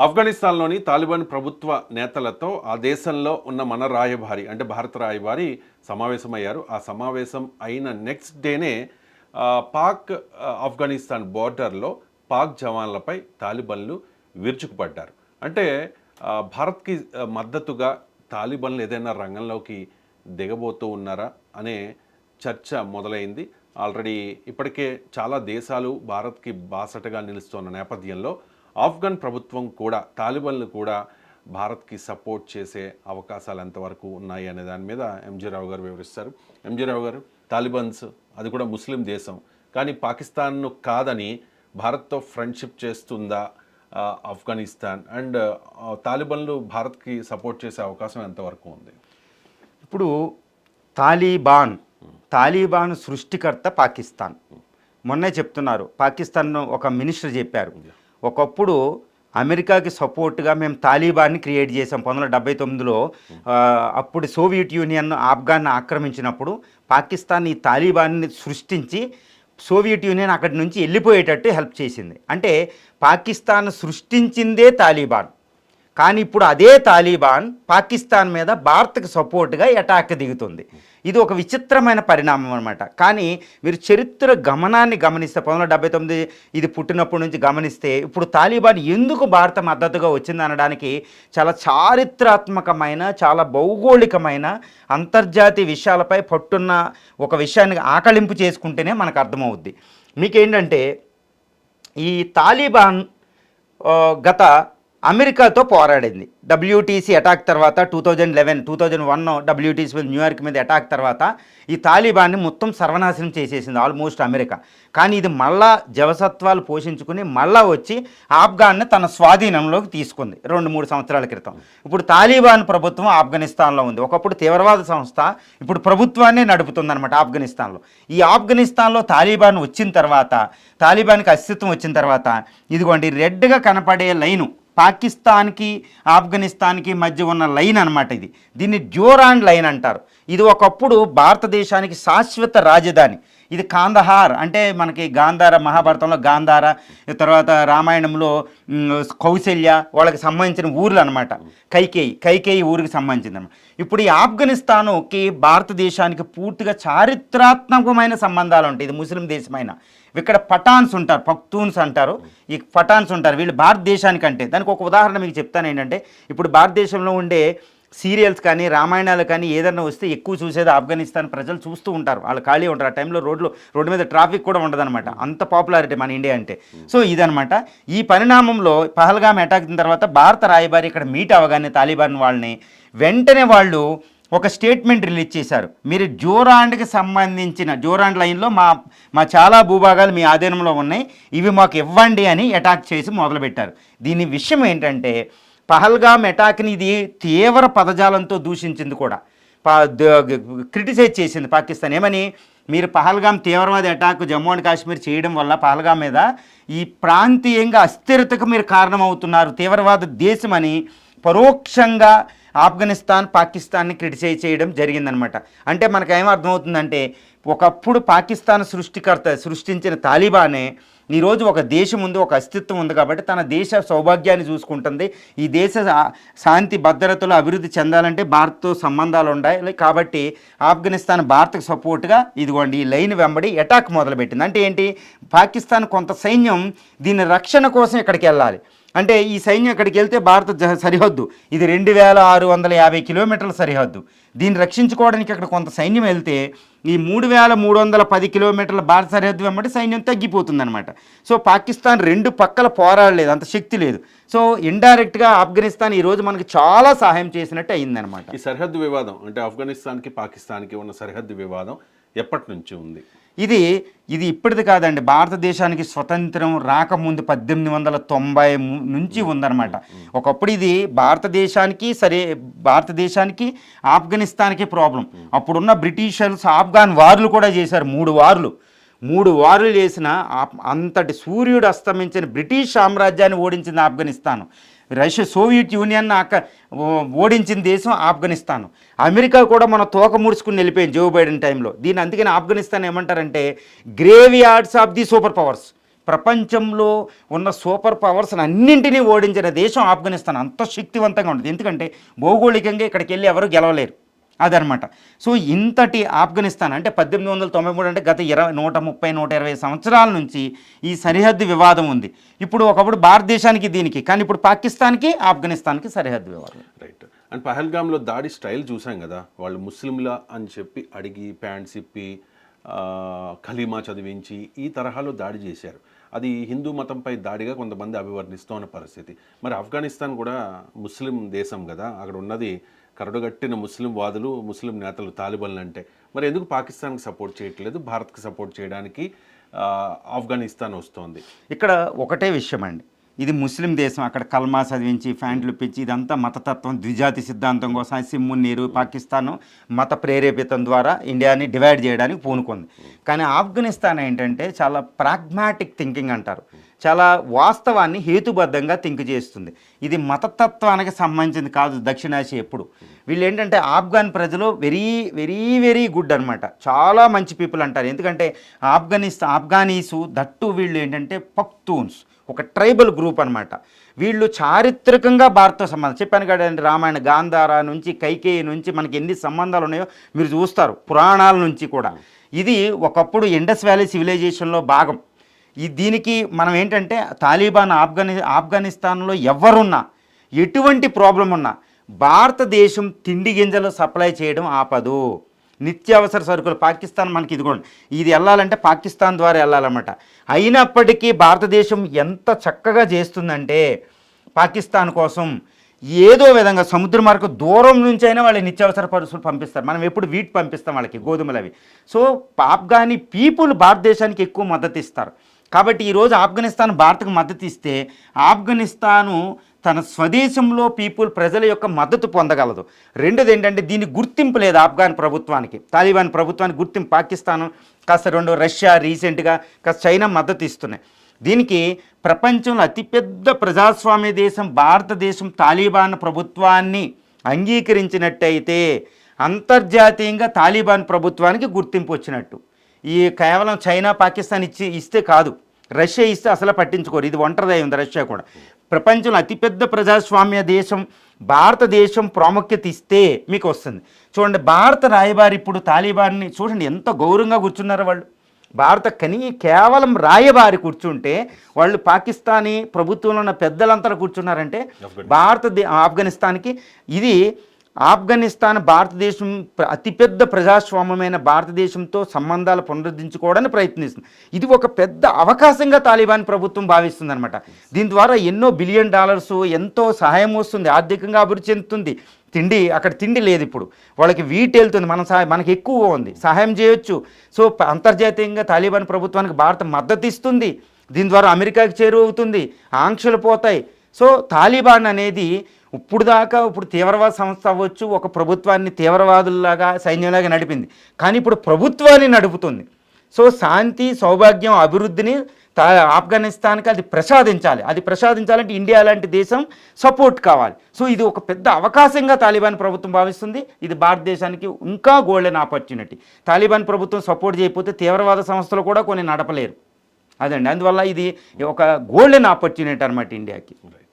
ఆఫ్ఘనిస్తాన్లోని Taliban ప్రభుత్వ నేతలతో ఆ దేశంలో ఉన్న మన రాయబారి అంటే భారత రాయబారి సమావేశమయ్యారు. ఆ సమావేశం అయిన నెక్స్ట్ డేనే పాక్ ఆఫ్ఘనిస్తాన్ బోర్డర్లో పాక్ జవాన్లపై తాలిబన్లు విరుచుకుపడ్డారు. అంటే భారత్కి మద్దతుగా తాలిబన్లు ఏదైనా రంగంలోకి దిగబోతూ ఉన్నారా అనే చర్చ మొదలైంది. ఆల్రెడీ ఇప్పటికే చాలా దేశాలు భారత్కి బాసటగా నిలుస్తున్న నేపథ్యంలో ఆఫ్ఘన్ ప్రభుత్వం కూడా తాలిబన్లు కూడా భారత్కి సపోర్ట్ చేసే అవకాశాలు ఎంతవరకు ఉన్నాయి అనే దాని మీద ఎంజీ రావు గారు వివరిస్తారు. ఎంజీ రావు గారు, తాలిబన్స్ అది కూడా ముస్లిం దేశం, కానీ పాకిస్తాన్ను కాదని భారత్తో ఫ్రెండ్షిప్ చేస్తుందా ఆఫ్ఘనిస్తాన్? అండ్ తాలిబన్లు భారత్కి సపోర్ట్ చేసే అవకాశం ఎంతవరకు ఉంది? ఇప్పుడు తాలిబాన్ సృష్టికర్త పాకిస్తాన్. మొన్నే చెప్తున్నారు, పాకిస్తాన్ ఒక మినిస్టర్ చెప్పారు, ఒకప్పుడు అమెరికాకి సపోర్ట్గా మేము తాలిబాన్ని క్రియేట్ చేసాం 1979లో. అప్పుడు సోవియట్ యూనియన్ ఆఫ్ఘాన్ ఆక్రమించినప్పుడు పాకిస్తాన్ ఈ తాలిబాన్ని సృష్టించి సోవియట్ యూనియన్ అక్కడి నుంచి వెళ్ళిపోయేటట్టు హెల్ప్ చేసింది. అంటే పాకిస్తాన్ సృష్టించిందే తాలిబాన్. కానీ ఇప్పుడు అదే తాలిబాన్ పాకిస్తాన్ మీద భారత్కి సపోర్ట్గా అటాక్ దిగుతుంది. ఇది ఒక విచిత్రమైన పరిణామం అనమాట. కానీ మీరు చరిత్ర గమనాన్ని గమనిస్తే 1979 ఇది పుట్టినప్పటి నుంచి గమనిస్తే ఇప్పుడు తాలిబాన్ ఎందుకు భారత మద్దతుగా వచ్చింది అనడానికి చాలా చారిత్రాత్మకమైన, చాలా భౌగోళికమైన, అంతర్జాతీయ విషయాలపై పట్టున్న ఒక విషయాన్ని ఆకళింపు చేసుకుంటేనే మనకు అర్థమవుద్ది. మీకేంటంటే ఈ తాలిబాన్ గత అమెరికాతో పోరాడింది. WTC అటాక్ తర్వాత 2001 WTC మీద న్యూయార్క్ మీద అటాక్ తర్వాత ఈ తాలిబాన్ని మొత్తం సర్వనాశనం చేసేసింది ఆల్మోస్ట్ అమెరికా. కానీ ఇది మళ్ళా జవసత్వాలు పోషించుకుని మళ్ళా వచ్చి ఆఫ్ఘాన్ని తన స్వాధీనంలోకి తీసుకుంది 2-3 సంవత్సరాల క్రితం. ఇప్పుడు తాలిబాన్ ప్రభుత్వం ఆఫ్ఘనిస్తాన్లో ఉంది. ఒకప్పుడు తీవ్రవాద సంస్థ, ఇప్పుడు ప్రభుత్వాన్ని నడుపుతుందన్నమాట ఆఫ్ఘనిస్తాన్లో. ఈ ఆఫ్ఘనిస్తాన్లో తాలిబాన్ వచ్చిన తర్వాత, తాలిబాన్కి అస్తిత్వం వచ్చిన తర్వాత, ఇదిగోండి రెడ్గా కనపడే లైను పాకిస్తాన్కి ఆఫ్ఘనిస్తాన్కి మధ్య ఉన్న లైన్ అనమాట ఇది. దీన్ని డ్యూరాండ్ లైన్ అంటారు. ఇది ఒకప్పుడు భారతదేశానికి శాశ్వత రాజధాని. ఇది కాందహార్ అంటే మనకి గాంధార, మహాభారతంలో గాంధార, తర్వాత రామాయణంలో కౌశల్య, వాళ్ళకి సంబంధించిన ఊర్లు అనమాట. కైకేయి ఊరికి సంబంధించింది అనమాట. ఇప్పుడు ఈ ఆఫ్ఘనిస్తాన్కి భారతదేశానికి పూర్తిగా చారిత్రాత్మకమైన సంబంధాలు ఉంటాయి. ఇది ముస్లిం దేశమైన. ఇక్కడ పఠాన్స్ ఉంటారు, పఖ్తూన్స్ అంటారు. ఈ పఠాన్స్ ఉంటారు, వీళ్ళు భారతదేశానికి అంటే. దానికి ఒక ఉదాహరణ మీకు చెప్తాను ఏంటంటే, ఇప్పుడు భారతదేశంలో ఉండే సీరియల్స్ కానీ రామాయణాలు కానీ ఏదన్నా వస్తే ఎక్కువ చూసేది ఆఫ్ఘనిస్తాన్ ప్రజలు చూస్తూ ఉంటారు. వాళ్ళు ఖాళీ ఉంటారు. ఆ టైంలో రోడ్డు మీద ట్రాఫిక్ కూడా ఉండదన్నమాట. అంత పాపులారిటీ మన ఇండియా అంటే. సో ఇదనమాట. ఈ పరిణామంలో పహల్గామ్ అటాక్ తర్వాత భారత రాయబారి ఇక్కడ మీట్ అవగానే తాలిబాన్ వాళ్ళని వెంటనే వాళ్ళు ఒక స్టేట్మెంట్ రిలీజ్ చేశారు. మీరు జోరాండ్కి సంబంధించిన జోరాండ్ లైన్లో మా చాలా భూభాగాలు మీ ఆధీనంలో ఉన్నాయి, ఇవి మాకు ఇవ్వండి అని అటాక్ చేసి మొదలుపెట్టారు. దీని విషయం ఏంటంటే, పహల్గామ్ అటాక్ని ఇది తీవ్ర పదజాలంతో దూషించింది కూడా, క్రిటిసైజ్ చేసింది పాకిస్తాన్. ఏమని, మీరు పహల్గామ్ తీవ్రవాద అటాక్ జమ్మూ అండ్ కాశ్మీర్ చేయడం వల్ల పహల్గామ్ మీద ఈ ప్రాంతీయంగా అస్థిరతకు మీరు కారణమవుతున్నారు, తీవ్రవాద దేశమని పరోక్షంగా ఆఫ్ఘనిస్తాన్ పాకిస్తాన్ని క్రిటిసైజ్ చేయడం జరిగిందనమాట. అంటే మనకు ఏమర్థమవుతుందంటే, ఒకప్పుడు పాకిస్తాన్ సృష్టించిన తాలిబానే ఈరోజు ఒక దేశం ఉంది, ఒక అస్తిత్వం ఉంది కాబట్టి తన దేశ సౌభాగ్యాన్ని చూసుకుంటుంది. ఈ దేశ శాంతి భద్రతలు అభివృద్ధి చెందాలంటే భారత్తో సంబంధాలు ఉన్నాయి కాబట్టి ఆఫ్ఘనిస్తాన్ భారత్కు సపోర్ట్గా ఇదిగోండి ఈ లైన్ వెంబడి అటాక్ మొదలుపెట్టింది. అంటే ఏంటి, పాకిస్తాన్ కొంత సైన్యం దీని రక్షణ కోసం ఇక్కడికి వెళ్ళాలి. అంటే ఈ సైన్యం ఇక్కడికి వెళ్తే భారత సరిహద్దు ఇది 2650 కిలోమీటర్ల సరిహద్దు. దీన్ని రక్షించుకోవడానికి ఇక్కడ కొంత సైన్యం వెళ్తే ఈ 3310 కిలోమీటర్ల భారత సరిహద్దు వెంబడి సైన్యం తగ్గిపోతుందన్నమాట. సో పాకిస్తాన్ రెండు పక్కల పోరాడలేదు, అంత శక్తి లేదు. సో ఇండైరెక్ట్గా ఆఫ్ఘనిస్తాన్ ఈరోజు మనకి చాలా సహాయం చేసినట్టు అయిందనమాట. ఈ సరిహద్దు వివాదం అంటే ఆఫ్ఘనిస్తాన్కి పాకిస్తాన్కి ఉన్న సరిహద్దు వివాదం ఎప్పటి నుంచి ఉంది? ఇది ఇప్పటిది కాదండి. భారతదేశానికి స్వతంత్రం రాకముందు 1890 నుంచి ఉందన్నమాట. ఒకప్పుడు ఇది భారతదేశానికి ఆఫ్ఘనిస్తాన్కి ప్రాబ్లం. అప్పుడున్న బ్రిటిషర్స్ ఆఫ్ఘాన్ వార్లు కూడా చేశారు. 3 వార్లు చేసిన అంతటి సూర్యుడు అస్తమించిన బ్రిటిష్ సామ్రాజ్యాన్ని ఓడించింది ఆఫ్ఘనిస్తాన్. సోవియట్ యూనియన్ ఓడించిన దేశం ఆఫ్ఘనిస్తాన్. అమెరికా కూడా మన తోక ముడుచుకుని వెళ్ళిపోయింది జో బైడెన్ టైంలో. దీని అందుకని ఆఫ్ఘనిస్తాన్ ఏమంటారంటే grave yards of the super powers. ప్రపంచంలో ఉన్న సూపర్ పవర్స్ అన్నింటినీ ఓడించిన దేశం ఆఫ్ఘనిస్తాన్. అంత శక్తివంతంగా ఉంటుంది. ఎందుకంటే భౌగోళికంగా ఇక్కడికి వెళ్ళి ఎవరు గెలవలేరు, అదనమాట. సో ఇంతటి ఆఫ్ఘనిస్తాన్ అంటే 1893 అంటే గత 130-120 సంవత్సరాల నుంచి ఈ సరిహద్దు వివాదం ఉంది. ఇప్పుడు ఒకప్పుడు భారతదేశానికి దీనికి, కానీ ఇప్పుడు పాకిస్తాన్కి ఆఫ్ఘనిస్తాన్కి సరిహద్దు వివాదం. రైట్. అండ్ పహల్గామ్లో దాడి స్టైల్ చూసాం కదా, వాళ్ళు ముస్లింలా అని చెప్పి అడిగి ప్యాంట్స్ ఇప్పి ఖలీమా చదివించి ఈ తరహాలో దాడి చేశారు. అది హిందూ మతంపై దాడిగా కొంతమంది అభివర్ణిస్తూ ఉన్న పరిస్థితి. మరి ఆఫ్ఘనిస్తాన్ కూడా ముస్లిం దేశం కదా, అక్కడ ఉన్నది కరడుగట్టిన ముస్లిం వాదులు, ముస్లిం నేతలు తాలిబాన్లు. అంటే మరి ఎందుకు పాకిస్తాన్కి సపోర్ట్ చేయట్లేదు, భారత్కి సపోర్ట్ చేయడానికి ఆఫ్ఘనిస్తాన్ వస్తోంది? ఇక్కడ ఒకటే విషయం అండి, ఇది ముస్లిం దేశం, అక్కడ కల్మా చదివించి ఫ్యాంట్లు పిచ్చి ఇదంతా మతతత్వం, ద్విజాతి సిద్ధాంతం కోసం సిమ్మున్నీరు పాకిస్తాన్ మత ప్రేరేపితం ద్వారా ఇండియాని డివైడ్ చేయడానికి పూనుకుంది. కానీ ఆఫ్ఘనిస్తాన్ ఏంటంటే చాలా ప్రాగ్మాటిక్ థింకింగ్ అంటారు, చాలా వాస్తవాన్ని హేతుబద్ధంగా థింక్ చేస్తుంది. ఇది మతతత్వానికి సంబంధించింది కాదు. దక్షిణాసియా ఎప్పుడు వీళ్ళు ఏంటంటే ఆఫ్ఘన్ ప్రజలు వెరీ వెరీ వెరీ గుడ్ అనమాట, చాలా మంచి పీపుల్ అంటారు. ఎందుకంటే ఆఫ్ఘనీసు దట్టు వీళ్ళు ఏంటంటే పఖ్తూన్స్, ఒక ట్రైబల్ గ్రూప్ అనమాట. వీళ్ళు చారిత్రకంగా భారత్తో సంబంధం, చెప్పాను కదండి, రామాయణ గాంధార నుంచి కైకేయి నుంచి మనకి ఎన్ని సంబంధాలు ఉన్నాయో మీరు చూస్తారు పురాణాల నుంచి కూడా. ఇది ఒకప్పుడు ఇండస్ వ్యాలీ సివిలైజేషన్లో భాగం. దీనికి మనం ఏంటంటే తాలిబాన్ ఆఫ్ఘనిస్తాన్లో ఎవరున్నా ఎటువంటి ప్రాబ్లం ఉన్నా భారతదేశం తిండి గింజలు సప్లై చేయడం ఆపదు. నిత్యావసర సరుకులు పాకిస్తాన్ మనకి ఇదిగోండి, ఇది వెళ్ళాలంటే పాకిస్తాన్ ద్వారా వెళ్ళాలన్నమాట. అయినప్పటికీ భారతదేశం ఎంత చక్కగా చేస్తుందంటే పాకిస్తాన్ కోసం ఏదో విధంగా సముద్ర మార్గం దూరం నుంచి అయినా వాళ్ళ నిత్యావసర పరిస్థితులు పంపిస్తారు. మనం ఎప్పుడు వీటి పంపిస్తాం వాళ్ళకి, గోధుమలు అవి. సో ఆఫ్ఘనీ పీపుల్ భారతదేశానికి ఎక్కువ మద్దతు ఇస్తారు. కాబట్టి ఈరోజు ఆఫ్ఘనిస్తాన్ భారత్కు మద్దతు ఇస్తే ఆఫ్ఘనిస్తాను తన స్వదేశంలో ప్రజల యొక్క మద్దతు పొందగలదు. రెండోది ఏంటంటే దీని గుర్తింపు లేదు ఆఫ్ఘన్ ప్రభుత్వానికి, తాలిబాన్ ప్రభుత్వానికి గుర్తింపు. పాకిస్తాను కాస్త రష్యా రీసెంట్గా కాస్త చైనా మద్దతు ఇస్తున్నాయి. దీనికి ప్రపంచంలో అతిపెద్ద ప్రజాస్వామ్య దేశం భారతదేశం తాలిబాన్ ప్రభుత్వాన్ని అంగీకరించినట్టయితే అంతర్జాతీయంగా తాలిబాన్ ప్రభుత్వానికి గుర్తింపు వచ్చినట్టు. ఈ కేవలం చైనా పాకిస్తాన్ ఇస్తే కాదు, రష్యా ఇస్తే అసలు పట్టించుకోరు. ఇది ఒంటరిదై ఉంది రష్యా కూడా. ప్రపంచంలో అతిపెద్ద ప్రజాస్వామ్య దేశం భారతదేశం ప్రాముఖ్యత ఇస్తే మీకు వస్తుంది. చూడండి, భారత రాయబారి ఇప్పుడు తాలిబాన్ని చూడండి ఎంత గౌరవంగా కూర్చున్నారో వాళ్ళు. కేవలం రాయబారి కూర్చుంటే వాళ్ళు పాకిస్తానీ ప్రభుత్వంలో ఉన్న పెద్దలంతా కూర్చున్నారంటే ఆఫ్ఘనిస్తాన్కి ఇది ఆఫ్ఘనిస్తాన్ భారతదేశం అతిపెద్ద ప్రజాస్వామ్యమైన భారతదేశంతో సంబంధాలు పునరుద్ధరించుకోవడానికి ప్రయత్నిస్తుంది. ఇది ఒక పెద్ద అవకాశంగా తాలిబాన్ ప్రభుత్వం భావిస్తుంది అనమాట. దీని ద్వారా ఎన్నో బిలియన్ డాలర్స్ ఎంతో సహాయం వస్తుంది, ఆర్థికంగా అభివృద్ధి చెందుతుంది. అక్కడ తిండి లేదు, ఇప్పుడు వాళ్ళకి వీటి వెళ్తుంది, మనకి ఎక్కువగా ఉంది, సహాయం చేయొచ్చు. సో అంతర్జాతీయంగా తాలిబాన్ ప్రభుత్వానికి భారత మద్దతు ఇస్తుంది. దీని ద్వారా అమెరికాకి చేరువవుతుంది, ఆంక్షలు పోతాయి. సో తాలిబాన్ అనేది ఇప్పుడు తీవ్రవాద సంస్థ అవ్వచ్చు, ఒక ప్రభుత్వాన్ని తీవ్రవాదుల్లాగా సైన్యంలాగా నడిపింది, కానీ ఇప్పుడు ప్రభుత్వాన్ని నడుపుతుంది. సో శాంతి సౌభాగ్యం అభివృద్ధిని ఆఫ్ఘనిస్తాన్కి అది ప్రసాదించాలంటే ఇండియా లాంటి దేశం సపోర్ట్ కావాలి. సో ఇది ఒక పెద్ద అవకాశంగా తాలిబాన్ ప్రభుత్వం భావిస్తుంది. ఇది భారతదేశానికి ఇంకా గోల్డెన్ ఆపర్చునిటీ. తాలిబాన్ ప్రభుత్వం సపోర్ట్ చేయకపోతే తీవ్రవాద సంస్థలు కూడా కొన్ని నడపలేరు. అదండి, అందువల్ల ఇది ఒక గోల్డెన్ ఆపర్చునిటీ అనమాట ఇండియాకి.